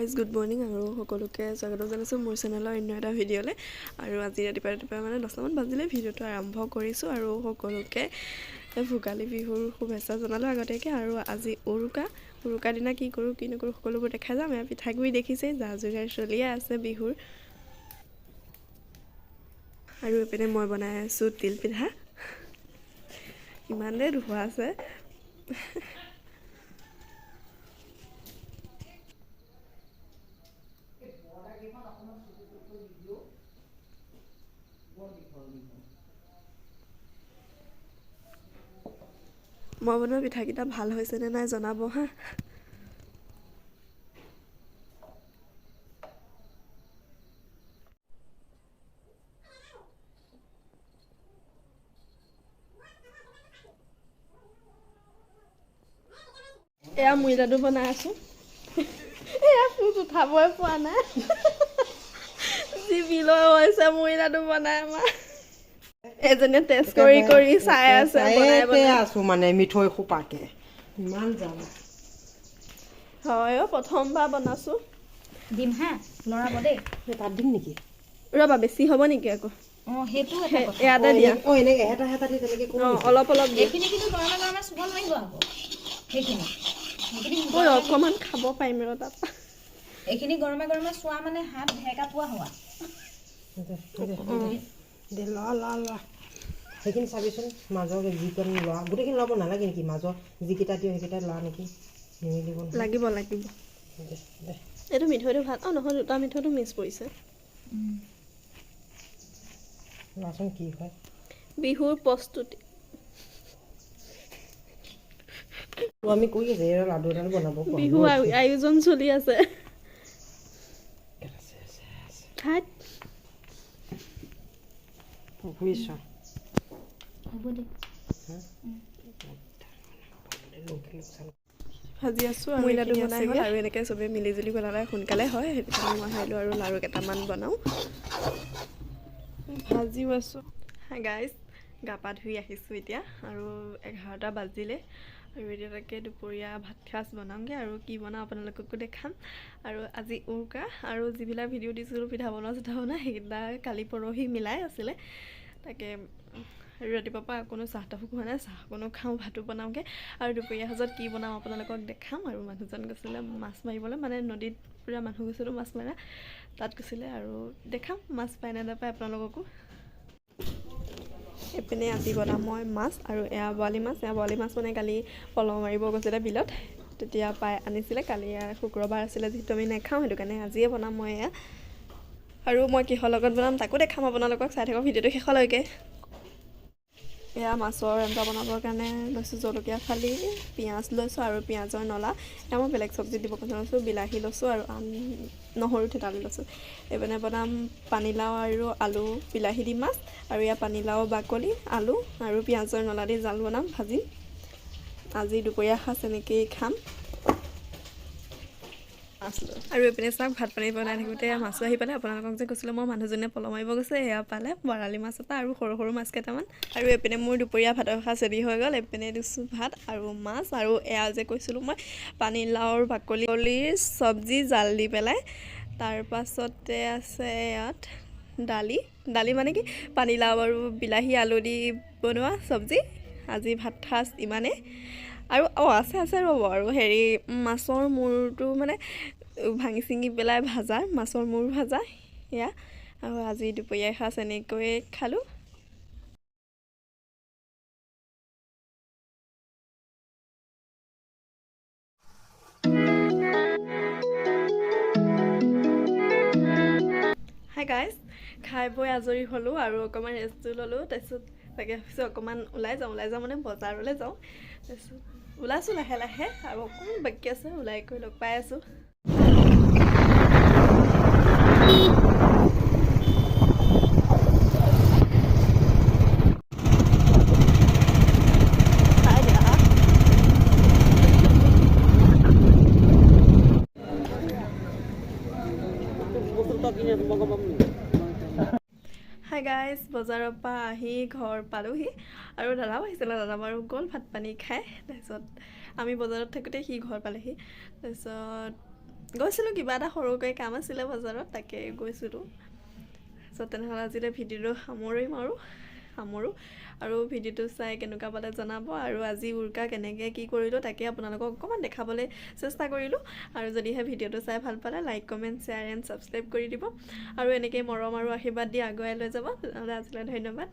Guys good morning আৰু সকলোকে স্বাগতম জনাইছোঁ মোৰ চেনেলৰ অন্য এটা ভিডিঅ'লৈ আৰু আজি ৰাতিপুৱা মানে 10টামান বাজিলে ভিডিঅ'টো আৰম্ভ কৰিছোঁ আৰু সকলোকে ভোগালী বিহুৰ শুভেচ্ছা জনালোঁ আগতীয়াকৈ আৰু আজি উৰুকাৰ দিনা কি কৰোঁ কি নকৰোঁ সকলোবোৰ দেখা যাম। এয়া পিঠাগুড়ি দেখিছেই যা যোগাৰ চলিয়ে আছে বিহুৰ আৰু এইপিনে মই বনাই আছোঁ তিল পিঠা ইমানে ধোৱা আছে। মই বনোৱা পিঠাকেইটা ভাল হৈছেনে নাই জনাব হা। এয়া মুড়ি লাডু বনাই আছোঁ। এয়া ফুট উঠাবই পোৱা নাই যি বিলৈ হৈছে মুড়ি লাডু বনাই আমাৰ এজনীয়ে টেষ্ট কৰি চাই আছে বনাই আছো মানে মিঠৈ খোপাকে ইমান যাম হয় প্ৰথমবাৰ বনাইছোঁ। দিম হা লৰাব দেই তাত দিম নেকি ৰ'বা বেছি হ'ব নেকি আকৌ সেইটো ইয়াতে দিয়া এনেকে এটা এটা দি তেনেকে অলপ অলপ দিয়ে এইখিনি কিন্তু গৰমে গৰমে চুব নোৱাৰিব আকৌ সেইখিনি অকণমান খাব পাৰিম ৰ তাত এইখিনি গৰমে গৰমে চোৱা মানে হাত ঢেকা পোৱা হোৱা সেইখিনি চাবিচোন মাজৰ যিকণ লোৱা গোটেইখিনি ল'ব নালাগে নেকি মাজৰ যিকেইটা দিওঁ সেইকেইটা লোৱা নেকি লাগিব এইটো মিঠৈটো ভাল নহয় দুটা মিঠৈটো মিক্স পৰিছে লোৱাচোন কি হয় বিহুৰ প্ৰস্তুতি আমি কৈ আছে লাডু এডাল বনাব বিহু আয়োজন চলি আছে ভাজি আছোঁ আৰু লাডু বনাই হ'ল আৰু এনেকৈ চবেই মিলিজুলি বনালে সোনকালে হয় সেইটো কাৰণে মই আহিলোঁ আৰু লাড়ু কেইটামান বনাওঁ ভাজিও আছোঁ। গাইজ গা পা ধুই আহিছোঁ এতিয়া আৰু 11টা বাজিলে আৰু এতিয়া তাকে দুপৰীয়া ভাত সাজ বনাওঁগৈ আৰু কি বনাওঁ আপোনালোককো দেখাম আৰু আজি উৰুকা আৰু যিবিলাক ভিডিঅ' দিছিলোঁ পিঠা বনোৱা সেইকেইটা কালি পৰহি মিলাই আছিলে তাকে আৰু ৰাতিপুৱাৰ পৰা কোনো চাহ তাহো খোৱা নাই চাহ অকণো খাওঁ ভাতো বনাওঁগৈ আৰু দুপৰীয়া সাজত কি বনাওঁ আপোনালোকক দেখাম আৰু মানুহজন গৈছিলে মাছ মাৰিবলৈ মানে নদীত পূৰা মানুহ গৈছিলোঁ মাছ মাৰা তাত গৈছিলে আৰু দেখাম মাছ পায় নে নাপায় আপোনালোককো। এইপিনে আজি বনাম মই মাছ আৰু এয়া বৰালি মাছ মানে কালি পলহ মাৰিব গৈছিলে বিলত তেতিয়া পাই আনিছিলে কালি শুক্ৰবাৰ আছিলে যিহেতু আমি নাখাওঁ সেইটো কাৰণে আজিয়ে বনাম মই এয়া আৰু মই কিহৰ লগত বনাম তাকো দেখাম আপোনালোকক চাই থাকক ভিডিঅ'টো শেষলৈকে। এয়া মাছৰ আঞ্জা বনাবৰ কাৰণে লৈছোঁ জলকীয়া ফালি পিঁয়াজ লৈছোঁ আৰু পিঁয়াজৰ নলা এয়া মই বেলেগ চব্জি দিব কথা লৈছোঁ বিলাহী লৈছোঁ আৰু নহৰু থেতালি লৈছোঁ। এইপিনে বনাম পানীলাও আৰু আলু বিলাহী দি মাছ আৰু এয়া পানীলাও বাকলি আলু আৰু পিঁয়াজৰ নলা দি জাল বনাম ভাজিম আজি দুপৰীয়া সাজ এনেকৈয়ে খাম আৰু এইপিনে চাওক ভাত পানী বনাই থাকোঁতে মাছো আহি পালে আপোনালোকক যে কৈছিলোঁ মই মানুহজনে পলহ মাৰিব গৈছে এয়া পালে বৰালি মাছ এটা আৰু সৰু সৰু মাছ কেইটামান আৰু এইপিনে মোৰ দুপৰীয়া ভাতৰ সাজ ৰেডি হৈ গ'ল। এইপিনে দিছোঁ ভাত আৰু মাছ আৰু এয়া যে কৈছিলোঁ মই পানীলাওৰ বাকলিৰ চব্জি জাল দি পেলাই তাৰপাছতে আছে ইয়াত দালি মানে কি পানীলাও আৰু বিলাহী আলু দি বনোৱা চব্জি আজি ভাত সাজ ইমানেই আৰু আছে ৰ'ব আৰু হেৰি মাছৰ মূৰটো মানে ভাঙি চিঙি পেলাই ভাজা মাছৰ মূৰ ভাজা এয়া আৰু আজি দুপৰীয়া সাজ এনেকৈয়ে খালোঁ। হাই গাইজ খাই বৈ আজৰি হ'লোঁ আৰু অকণমান ৰেষ্টটো ল'লোঁ তাৰপিছত তাকে ভাবিছোঁ অকণমান ওলাই যাওঁ মানে বজাৰলৈ যাওঁ তাৰপিছত ওলাইছোঁ লাহে লাহে আৰু অকণমান বাকী আছে ওলাই কৰি লগ পাই আছোঁ। হাই গাইজ বজাৰৰ পৰা আহি ঘৰ পালোহি আৰু দাদাও আহিছিলে দাদা বাৰু গ'ল ভাত পানী খাই তাৰপিছত আমি বজাৰত থাকোঁতে সি ঘৰ পালেহি তাৰপিছত গৈছিলোঁ কিবা এটা সৰুকৈ কাম আছিলে বজাৰত, তাকে গৈছিলোঁ। চ' তেনেহ'লে আজিলৈ ভিডিঅ'টো সামৰোঁ আৰু ভিডিঅ'টো চাই কেনেকুৱা পালে জনাব। আৰু আজি উৰুকা কেনেকৈ কি কৰিলোঁ তাকে আপোনালোকক অকণমান দেখাবলৈ চেষ্টা কৰিলোঁ। আৰু যদিহে ভিডিঅ'টো চাই ভাল পালে like comment share and subscribe কৰি দিব আৰু এনেকৈ মৰম আৰু আশীৰ্বাদ দি আগুৱাই লৈ যাব। তেনেহ'লে আজিলৈ ধন্যবাদ।